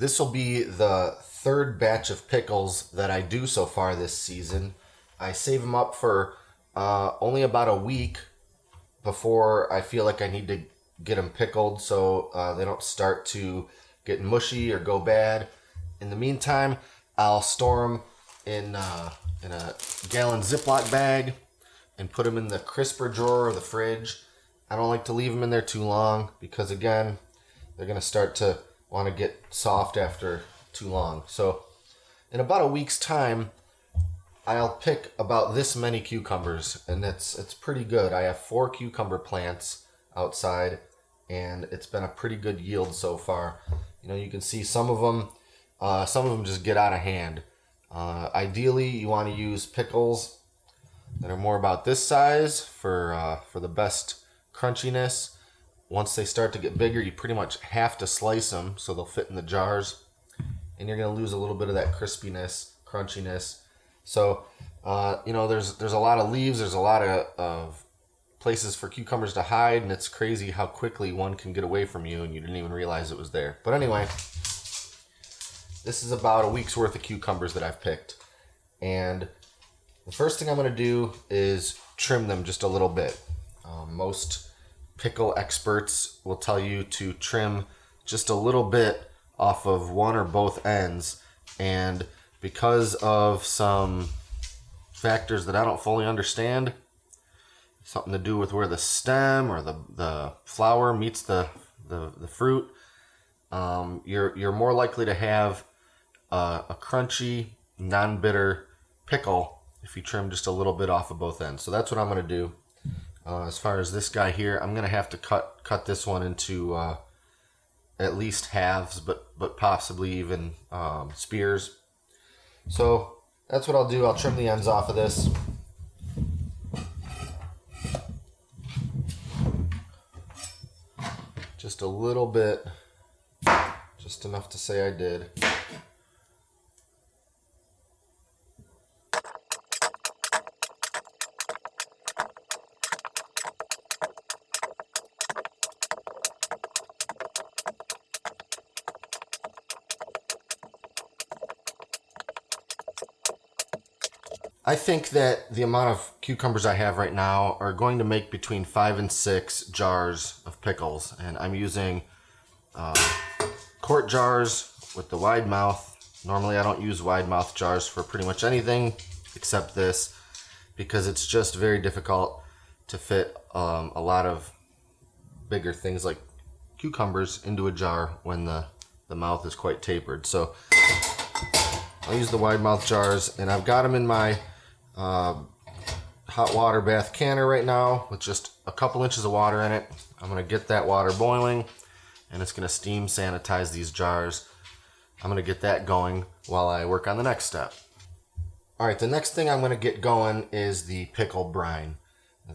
This will be the third batch of pickles that I do so far this season. I save them up for only about a week before I feel like I need to get them pickled so they don't start to get mushy or go bad. In the meantime, I'll store them in a gallon Ziploc bag and put them in the crisper drawer of the fridge. I don't like to leave them in there too long because, again, they're going to start to want to get soft after too long. So in about a week's time, I'll pick about this many cucumbers, and it's pretty good. I have 4 cucumber plants outside, and it's been a pretty good yield so far. You know, you can see some of them just get out of hand. Ideally, you want to use pickles that are more about this size for the best crunchiness. Once they start to get bigger, you pretty much have to slice them so they'll fit in the jars, and you're going to lose a little bit of that crispiness, crunchiness. So, there's a lot of leaves, there's a lot of places for cucumbers to hide, and it's crazy how quickly one can get away from you and you didn't even realize it was there. But anyway, this is about a week's worth of cucumbers that I've picked. And the first thing I'm going to do is trim them just a little bit. Most pickle experts will tell you to trim just a little bit off of one or both ends, and because of some factors that I don't fully understand, something to do with where the stem or the flower meets the fruit, you're more likely to have a crunchy, non-bitter pickle if you trim just a little bit off of both ends. So that's what I'm going to do. As far as this guy here, I'm going to have to cut this one into at least halves, but possibly even spears. So that's what I'll do. I'll trim the ends off of this. Just a little bit, just enough to say I did. I think that the amount of cucumbers I have right now are going to make between 5 and 6 jars of pickles. And I'm using quart jars with the wide mouth. Normally I don't use wide mouth jars for pretty much anything except this, because it's just very difficult to fit a lot of bigger things like cucumbers into a jar when the mouth is quite tapered. So I'll use the wide mouth jars, and I've got them in my hot water bath canner right now with just a couple inches of water in it. I'm going to get that water boiling, and it's going to steam sanitize these jars. I'm going to get that going while I work on the next step. Alright, the next thing I'm going to get going is the pickle brine.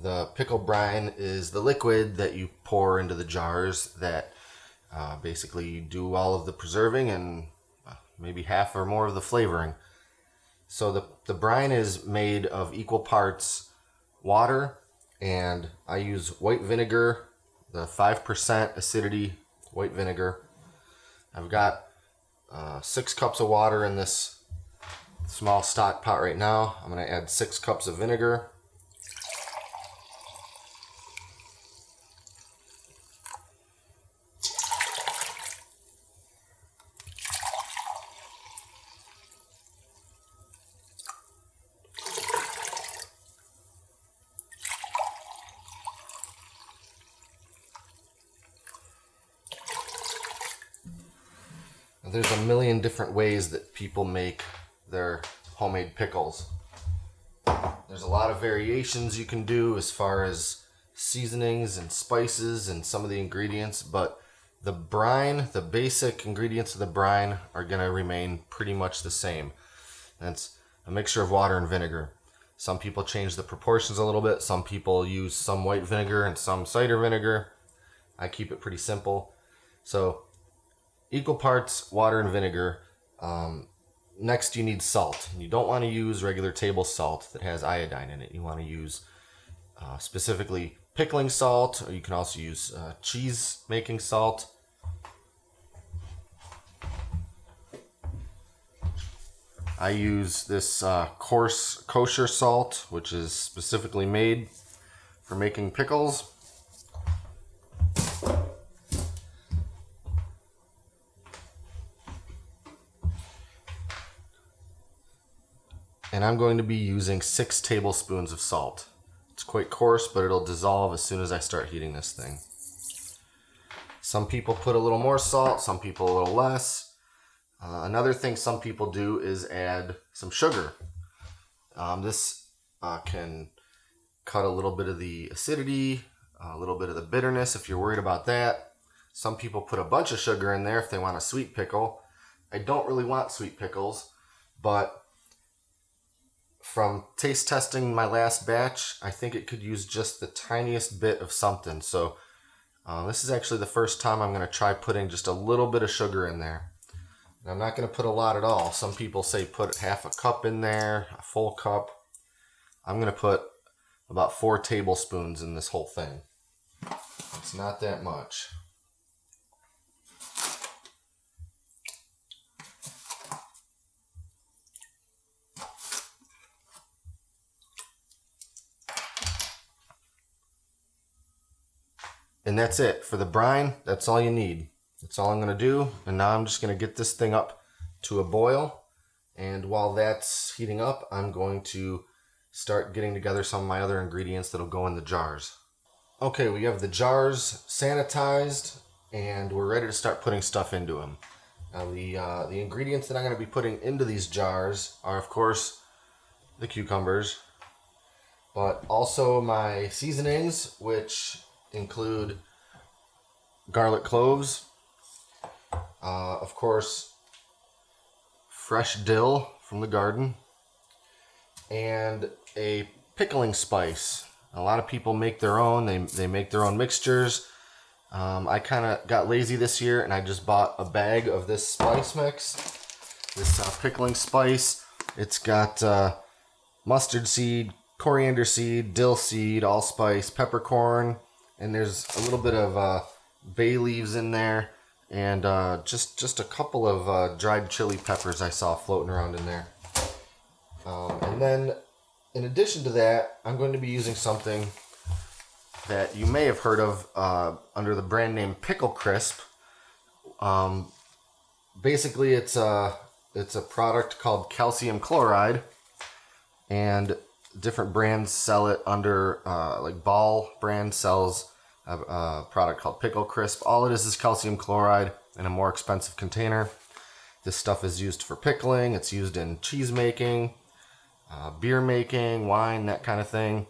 The pickle brine is the liquid that you pour into the jars that basically do all of the preserving and maybe half or more of the flavoring. So the brine is made of equal parts water, and I use white vinegar, the 5% acidity white vinegar. I've got 6 cups of water in this small stock pot right now. I'm going to add 6 cups of vinegar. There's a million different ways that people make their homemade pickles. There's a lot of variations you can do as far as seasonings and spices and some of the ingredients, but the brine, the basic ingredients of the brine are going to remain pretty much the same. That's a mixture of water and vinegar. Some people change the proportions a little bit. Some people use some white vinegar and some cider vinegar. I keep it pretty simple. So equal parts water and vinegar. Next, you need salt. You don't want to use regular table salt that has iodine in it. You want to use specifically pickling salt, or you can also use cheese making salt. I use this coarse kosher salt, which is specifically made for making pickles. And I'm going to be using 6 tablespoons of salt. It's quite coarse, but it'll dissolve as soon as I start heating this thing. Some people put a little more salt, some people a little less. Another thing some people do is add some sugar. This can cut a little bit of the acidity, a little bit of the bitterness if you're worried about that. Some people put a bunch of sugar in there if they want a sweet pickle. I don't really want sweet pickles, but from taste testing my last batch, I think it could use just the tiniest bit of something. So this is actually the first time I'm going to try putting just a little bit of sugar in there. And I'm not going to put a lot at all. Some people say put half a cup in there, a full cup. I'm going to put about 4 tablespoons in this whole thing. It's not that much. And that's it. For the brine, that's all you need. That's all I'm going to do. And now I'm just going to get this thing up to a boil. And while that's heating up, I'm going to start getting together some of my other ingredients that'll go in the jars. Okay, we have the jars sanitized, and we're ready to start putting stuff into them. Now the ingredients that I'm going to be putting into these jars are, of course, the cucumbers, but also my seasonings, which include garlic cloves, of course, fresh dill from the garden, and a pickling spice. A lot of people make their own. They make their own mixtures. I kind of got lazy this year and I just bought a bag of this spice mix, this pickling spice. It's got mustard seed, coriander seed, dill seed, allspice, peppercorn, and there's a little bit of bay leaves in there, and just a couple of dried chili peppers I saw floating around in there. And then in addition to that, I'm going to be using something that you may have heard of under the brand name Pickle Crisp. Basically, it's a product called calcium chloride, and different brands sell it under, like Ball brand sells a product called Pickle Crisp. All it is calcium chloride in a more expensive container. This stuff is used for pickling. It's used in cheese making, beer making, wine, that kind of thing.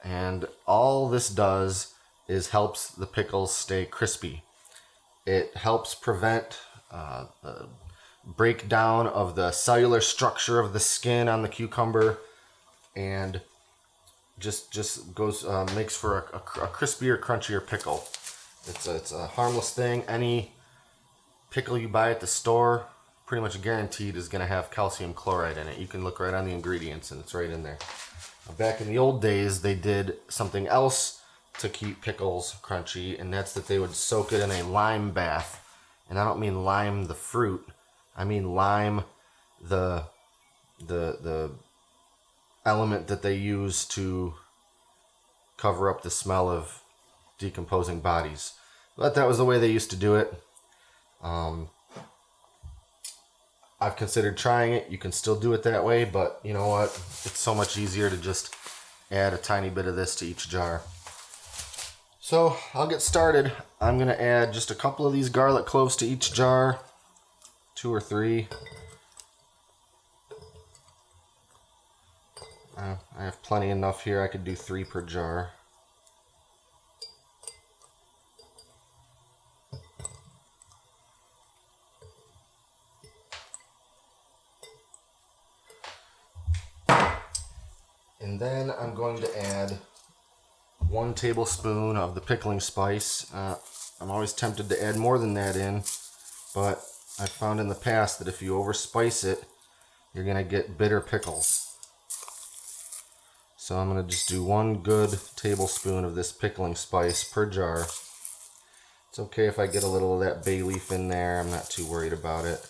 And all this does is helps the pickles stay crispy. It helps prevent the breakdown of the cellular structure of the skin on the cucumber, and just goes makes for a crispier, crunchier pickle. It's a harmless thing. Any pickle you buy at the store, pretty much guaranteed, is going to have calcium chloride in it. You can look right on the ingredients and it's right in there. Back in the old days, they did something else to keep pickles crunchy, and that's that they would soak it in a lime bath. And I don't mean lime the fruit. I mean lime the element that they use to cover up the smell of decomposing bodies. But that was the way they used to do it. I've considered trying it. You can still do it that way, but you know what? It's so much easier to just add a tiny bit of this to each jar. So I'll get started. I'm going to add just a couple of these garlic cloves to each jar, 2 or 3. I have plenty enough here. I could do 3 per jar. And then I'm going to add 1 tablespoon of the pickling spice. I'm always tempted to add more than that in, but I've found in the past that if you overspice it, you're going to get bitter pickles. So I'm going to just do 1 good tablespoon of this pickling spice per jar. It's okay if I get a little of that bay leaf in there. I'm not too worried about it.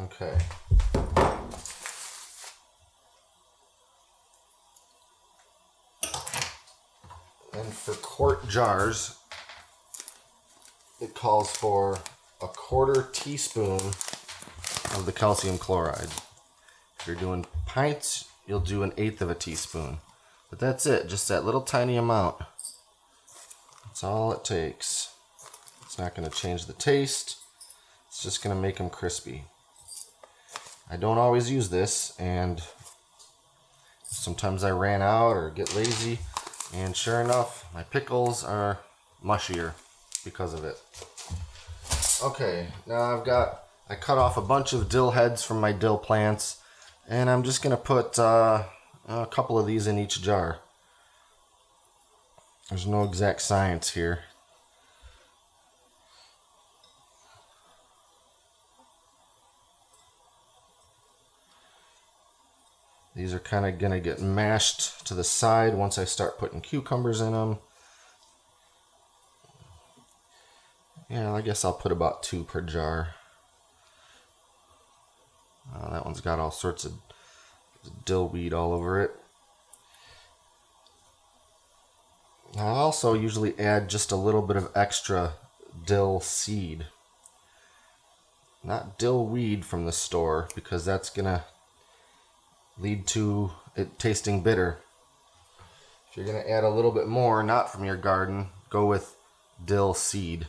Okay. And for quart jars, it calls for a 1/4 teaspoon of the calcium chloride. If you're doing pints, you'll do 1/8 of a teaspoon. But that's it, just that little tiny amount. That's all it takes. It's not going to change the taste. It's just going to make them crispy. I don't always use this, and sometimes I ran out or get lazy, and sure enough, my pickles are mushier because of it. Okay, now I cut off a bunch of dill heads from my dill plants, and I'm just going to put a couple of these in each jar. There's no exact science here. These are kind of going to get mashed to the side once I start putting cucumbers in them. Yeah, I guess I'll put about 2 per jar. That one's got all sorts of dill weed all over it. I also usually add just a little bit of extra dill seed. Not dill weed from the store, because that's going to lead to it tasting bitter. If you're going to add a little bit more, not from your garden, go with dill seed.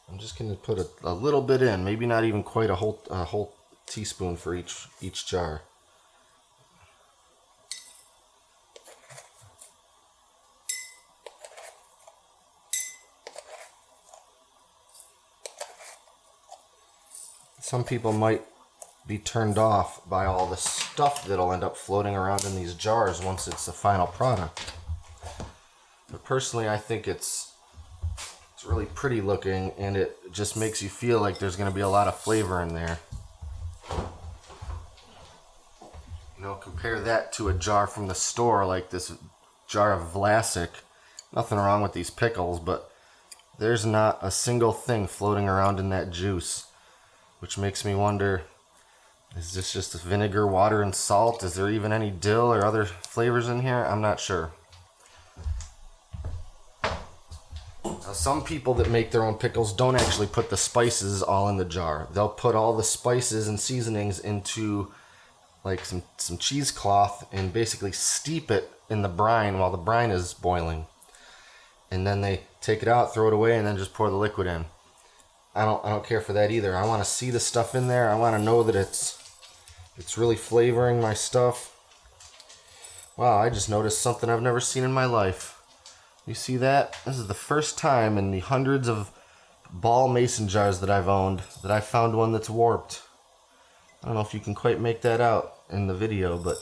I'm just going to put a little bit in, maybe not even quite a whole teaspoon for each jar. Some people might be turned off by all the stuff that'll end up floating around in these jars once it's the final product. But personally, I think it's really pretty looking, and it just makes you feel like there's going to be a lot of flavor in there. You know, compare that to a jar from the store, like this jar of Vlasic. Nothing wrong with these pickles, but there's not a single thing floating around in that juice. Which makes me wonder, is this just vinegar, water, and salt? Is there even any dill or other flavors in here? I'm not sure. Now, some people that make their own pickles don't actually put the spices all in the jar. They'll put all the spices and seasonings into like some cheesecloth and basically steep it in the brine while the brine is boiling. And then they take it out, throw it away, and then just pour the liquid in. I don't care for that either. I want to see the stuff in there. I want to know that it's really flavoring my stuff. Wow, I just noticed something I've never seen in my life. You see that? This is the first time in the hundreds of ball mason jars that I've owned that I found one that's warped. I don't know if you can quite make that out in the video, but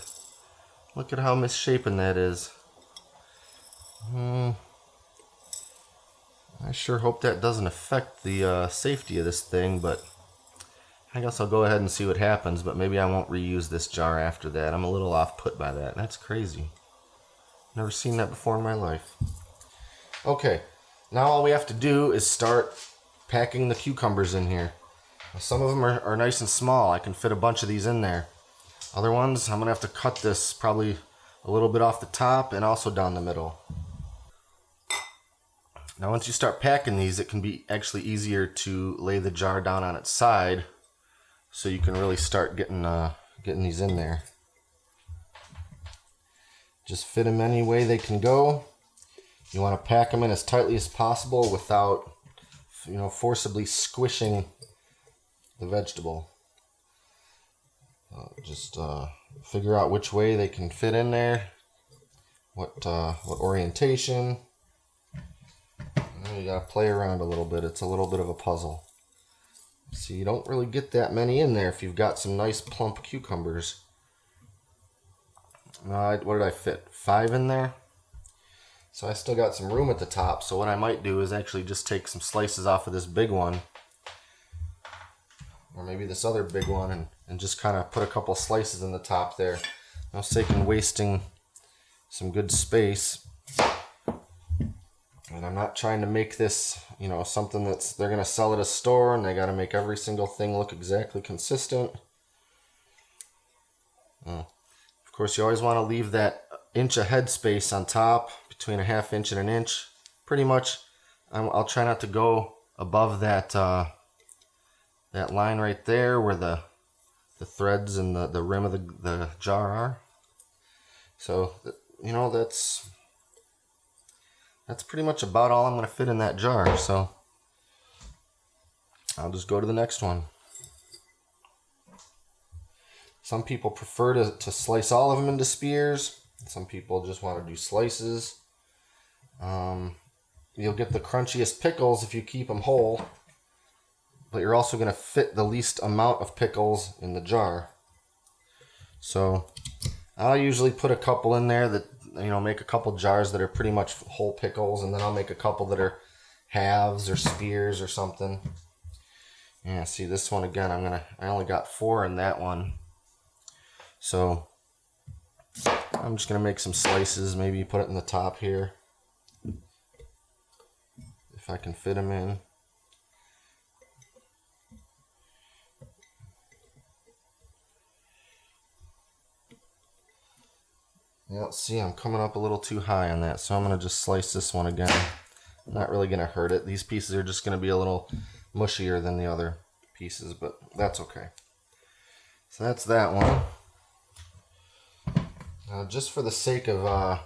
look at how misshapen that is. I sure hope that doesn't affect the safety of this thing, but I guess I'll go ahead and see what happens, but maybe I won't reuse this jar after that. I'm a little off-put by that. That's crazy. Never seen that before in my life. Okay, now all we have to do is start packing the cucumbers in here. Some of them are nice and small. I can fit a bunch of these in there. Other ones, I'm going to have to cut this probably a little bit off the top and also down the middle. Now once you start packing these, it can be actually easier to lay the jar down on its side so you can really start getting these in there. Just fit them any way they can go. You want to pack them in as tightly as possible without, forcibly squishing the vegetable. Just figure out which way they can fit in there, what orientation. You gotta play around a little bit. It's a little bit of a puzzle. See, you don't really get that many in there if you've got some nice plump cucumbers. What did I fit? 5 in there? So I still got some room at the top. So what I might do is actually just take some slices off of this big one, or maybe this other big one, and just kind of put a couple slices in the top there. No sake in wasting some good space. And I'm not trying to make this, something that's they're going to sell at a store and they got to make every single thing look exactly consistent. Of course, you always want to leave that inch of head space on top, between a half inch and an inch. Pretty much, I'll try not to go above that that line right there where the threads and the rim of the jar are. So, that's pretty much about all I'm going to fit in that jar. So, I'll just go to the next one. Some people prefer to slice all of them into spears. Some people just want to do slices. You'll get the crunchiest pickles if you keep them whole, but you're also going to fit the least amount of pickles in the jar. So I'll usually put a couple in there that, make a couple jars that are pretty much whole pickles, and then I'll make a couple that are halves or spears or something. Yeah, see this one again, I only got 4 in that one. So I'm just going to make some slices, maybe put it in the top here, if I can fit them in. Yeah, see, I'm coming up a little too high on that, so I'm going to just slice this one again. I'm not really going to hurt it. These pieces are just going to be a little mushier than the other pieces, but that's okay. So that's that one. Just for the sake of,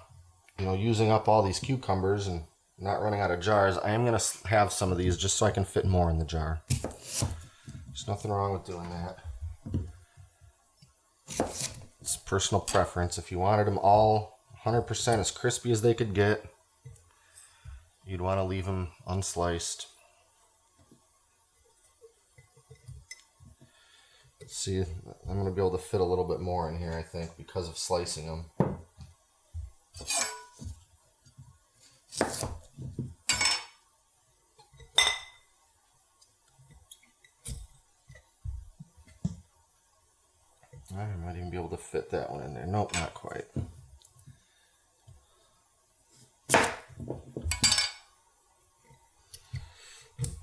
using up all these cucumbers and not running out of jars, I am going to have some of these just so I can fit more in the jar. There's nothing wrong with doing that. It's personal preference. If you wanted them all 100% as crispy as they could get, you'd want to leave them unsliced. See, I'm going to be able to fit a little bit more in here, I think, because of slicing them. I might even be able to fit that one in there. Nope, not quite.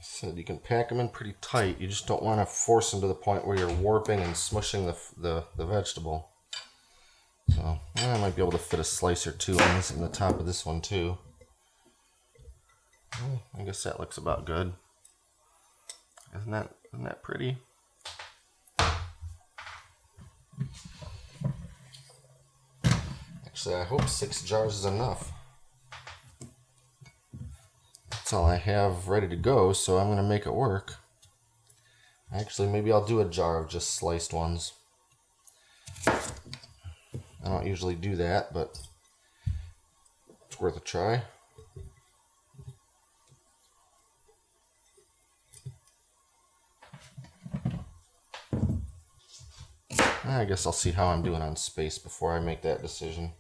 So you can pack them in pretty tight. You just don't want to force them to the point where you're warping and smushing the vegetable. So I might be able to fit a slice or two on this in the top of this one too. I guess that looks about good. Isn't that pretty? Actually, I hope 6 jars is enough. That's all I have ready to go, so I'm going to make it work. Actually, maybe I'll do a jar of just sliced ones. I don't usually do that, but it's worth a try. I guess I'll see how I'm doing on space before I make that decision.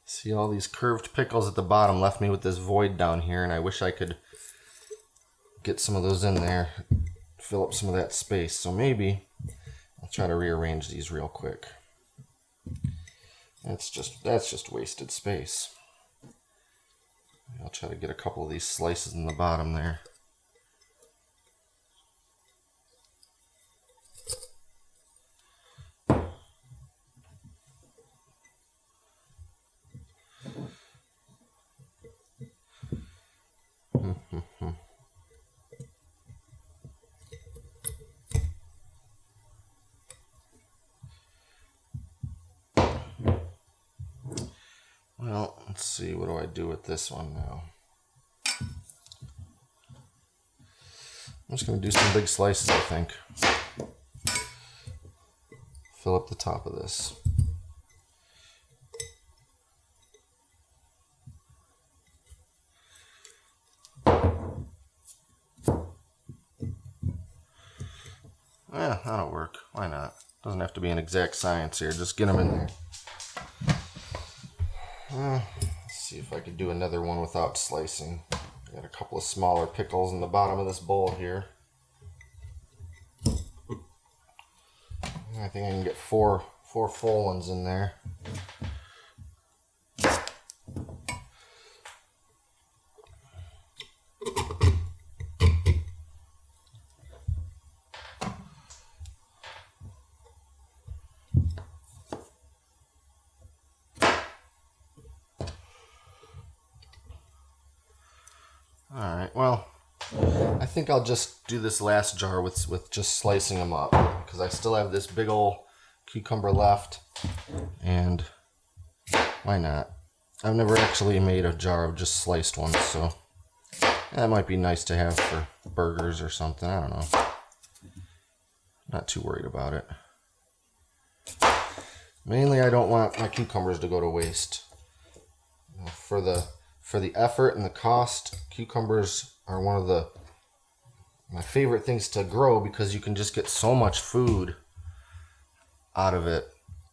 See, all these curved pickles at the bottom left me with this void down here, and I wish I could get some of those in there, fill up some of that space. So maybe I'll try to rearrange these real quick. That's just wasted space. I'll try to get a couple of these slices in the bottom there. Well, let's see, what do I do with this one now? I'm just going to do some big slices, I think. Fill up the top of this. Yeah, that'll work. Why not? Doesn't have to be an exact science here. Just get them in there. Let's see if I could do another one without slicing. Got a couple of smaller pickles in the bottom of this bowl here. I think I can get four full ones in there. Alright, well, I think I'll just do this last jar with just slicing them up, because I still have this big old cucumber left, and why not? I've never actually made a jar of just sliced ones, so that might be nice to have for burgers or something. I don't know. Not too worried about it. Mainly, I don't want my cucumbers to go to waste. For the effort and the cost, cucumbers are one of my favorite things to grow because you can just get so much food out of it.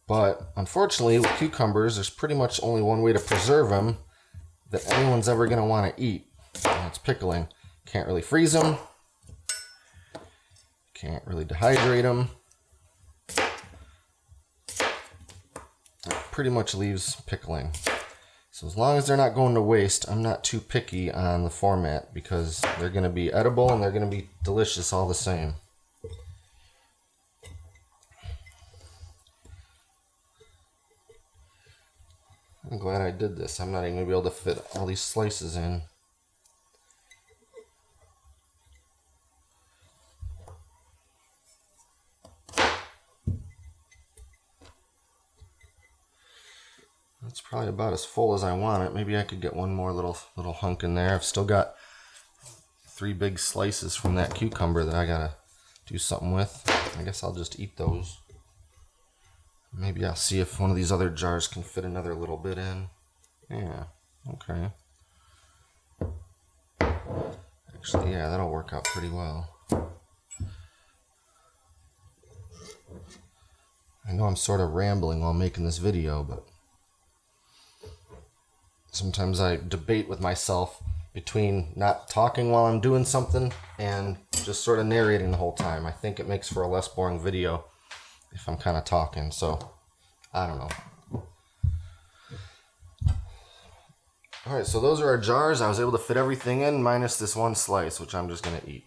But unfortunately, with cucumbers, there's pretty much only one way to preserve them that anyone's ever going to want to eat. And it's pickling. Can't really freeze them. Can't really dehydrate them. It pretty much leaves pickling. So as long as they're not going to waste, I'm not too picky on the format because they're going to be edible and they're going to be delicious all the same. I'm glad I did this. I'm not even going to be able to fit all these slices in. That's probably about as full as I want it. Maybe I could get one more little hunk in there. I've still got 3 big slices from that cucumber that I gotta do something with. I guess I'll just eat those. Maybe I'll see if one of these other jars can fit another little bit in. Yeah, okay. Actually, yeah, that'll work out pretty well. I know I'm sort of rambling while making this video, but sometimes I debate with myself between not talking while I'm doing something and just sort of narrating the whole time. I think it makes for a less boring video if I'm kind of talking, so I don't know. Alright, so those are our jars. I was able to fit everything in minus this one slice, which I'm just going to eat.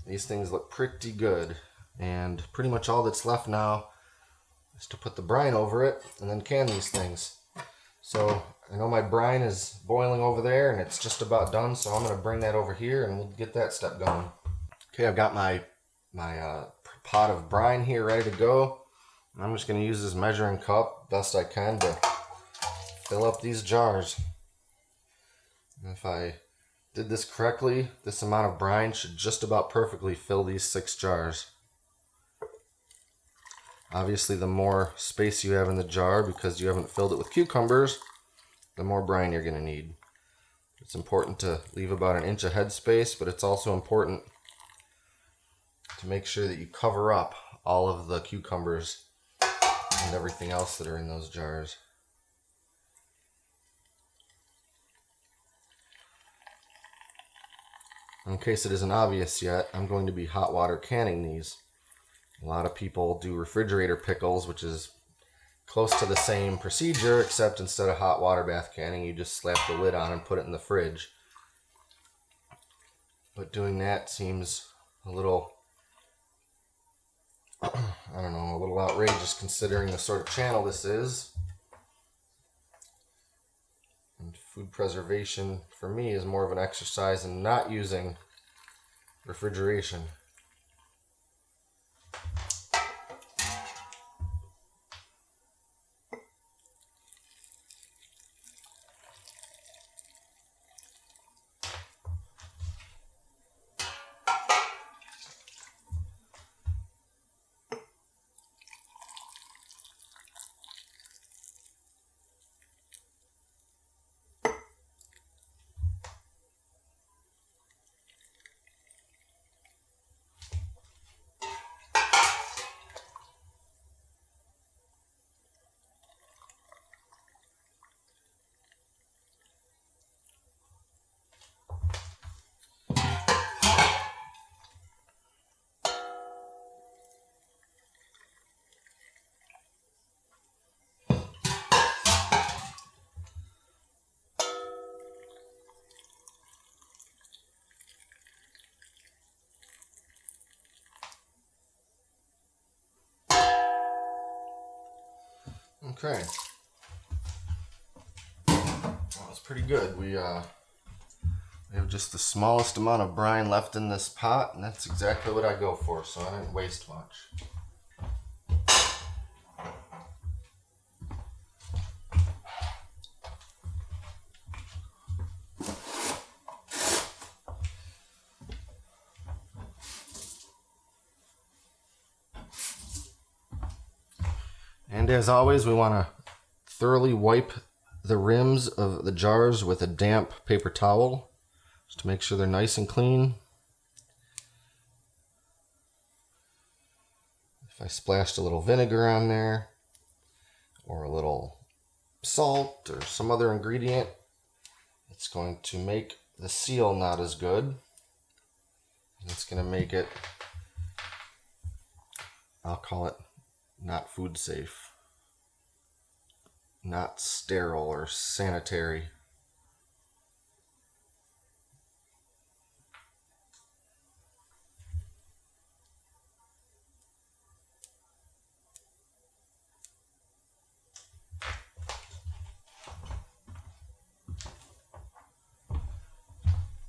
These things look pretty good, and pretty much all that's left now is to put the brine over it and then can these things. So I know my brine is boiling over there and it's just about done, so I'm going to bring that over here and we'll get that step going. Okay, I've got my pot of brine here ready to go. I'm just going to use this measuring cup best I can to fill up these jars. And if I did this correctly, this amount of brine should just about perfectly fill these 6 jars. Obviously, the more space you have in the jar because you haven't filled it with cucumbers, the more brine you're going to need. It's important to leave about an inch of head space, but it's also important to make sure that you cover up all of the cucumbers and everything else that are in those jars. In case it isn't obvious yet, I'm going to be hot water canning these. A lot of people do refrigerator pickles, which is close to the same procedure, except instead of hot water bath canning, you just slap the lid on and put it in the fridge. But doing that seems a little, I don't know, a little outrageous considering the sort of channel this is. And food preservation, for me, is more of an exercise in not using refrigeration. Okay. That was pretty good. We have just the smallest amount of brine left in this pot, and that's exactly what I go for, so I didn't waste much. And as always, we want to thoroughly wipe the rims of the jars with a damp paper towel just to make sure they're nice and clean. If I splashed a little vinegar on there or a little salt or some other ingredient, it's going to make the seal not as good. And it's going to make it, I'll call it, not food safe, not sterile or sanitary.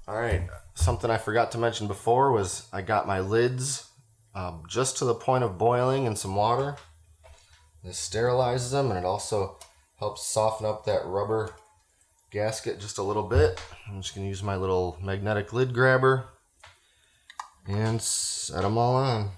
Alright, something I forgot to mention before was I got my lids just to the point of boiling in some water. This sterilizes them, and it also helps soften up that rubber gasket just a little bit. I'm just going to use my little magnetic lid grabber and set them all on.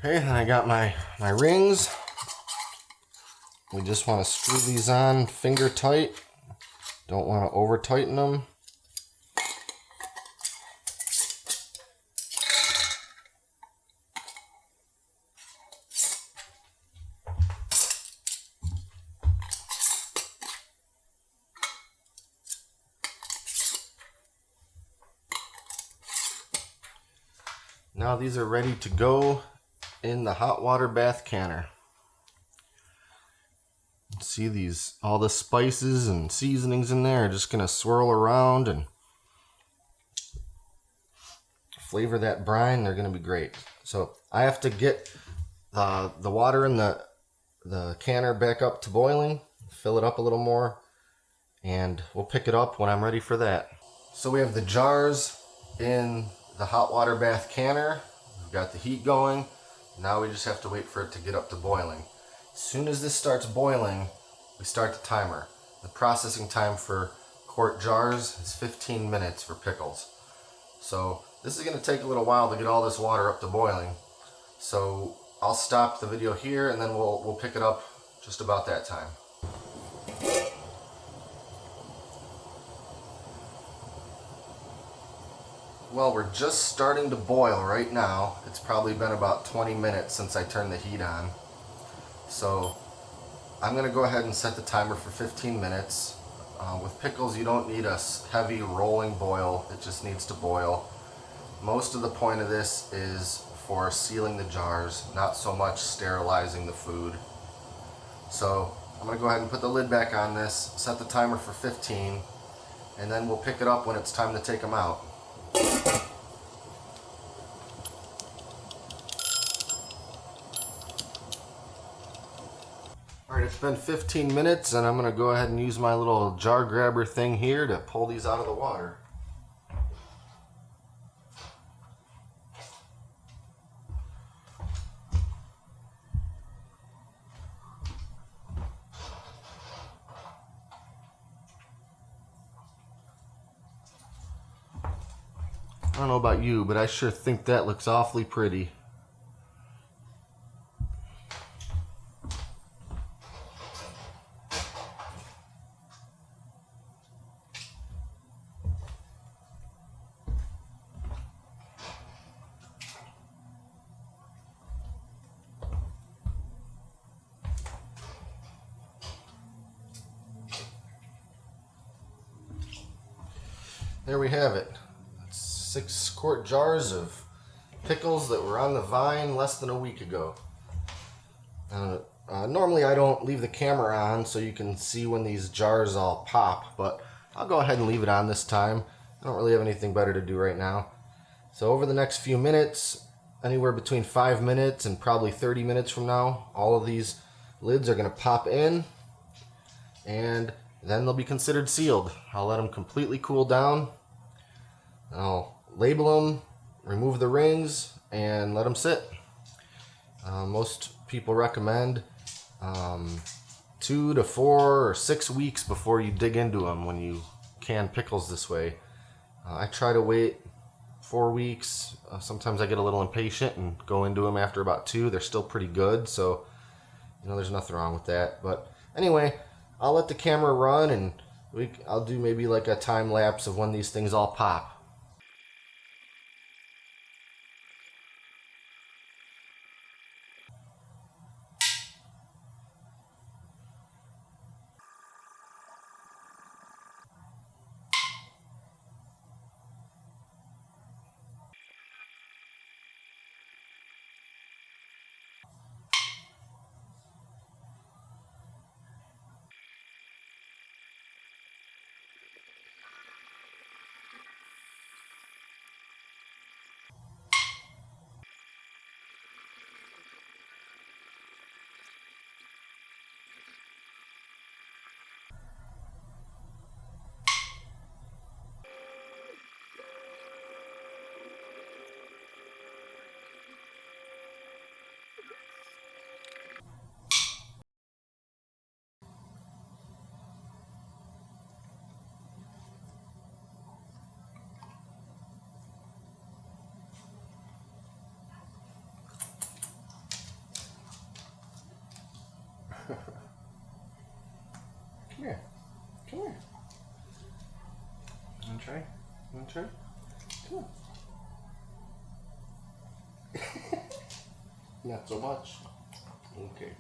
Okay, then I got my rings. We just want to screw these on finger tight. Don't want to over tighten them. Now these are ready to go in the hot water bath canner. See these, all the spices and seasonings in there are just going to swirl around and flavor that brine. They're going to be great. So I have to get the water in the canner back up to boiling, fill it up a little more, and we'll pick it up when I'm ready for that. So we have the jars in the hot water bath canner. We've got the heat going. Now we just have to wait for it to get up to boiling. As soon as this starts boiling, we start the timer. The processing time for quart jars is 15 minutes for pickles. So this is going to take a little while to get all this water up to boiling. So I'll stop the video here and then we'll pick it up just about that time. Well, we're just starting to boil right now. It's probably been about 20 minutes since I turned the heat on. So I'm going to go ahead and set the timer for 15 minutes. With pickles, you don't need a heavy rolling boil. It just needs to boil. Most of the point of this is for sealing the jars, not so much sterilizing the food. So I'm going to go ahead and put the lid back on this, set the timer for 15, and then we'll pick it up when it's time to take them out. Alright, it's been 15 minutes and I'm going to go ahead and use my little jar grabber thing here to pull these out of the water. I don't know about you, but I sure think that looks awfully pretty. There we have it. Let's 6-quart jars of pickles that were on the vine less than a week ago. Normally I don't leave the camera on so you can see when these jars all pop, but I'll go ahead and leave it on this time. I don't really have anything better to do right now. So over the next few minutes, anywhere between 5 minutes and probably 30 minutes from now, all of these lids are going to pop in and then they'll be considered sealed. I'll let them completely cool down. I'll label them, remove the rings, and let them sit. Most people recommend 2 to 4 or 6 weeks before you dig into them when you can pickles this way. I try to wait 4 weeks. Sometimes I get a little impatient and go into them after about 2. They're still pretty good, so there's nothing wrong with that. But anyway, I'll let the camera run and I'll do maybe like a time lapse of when these things all pop. Come here. Come here. You wanna try? You wanna try? Come on. Not so much. Okay.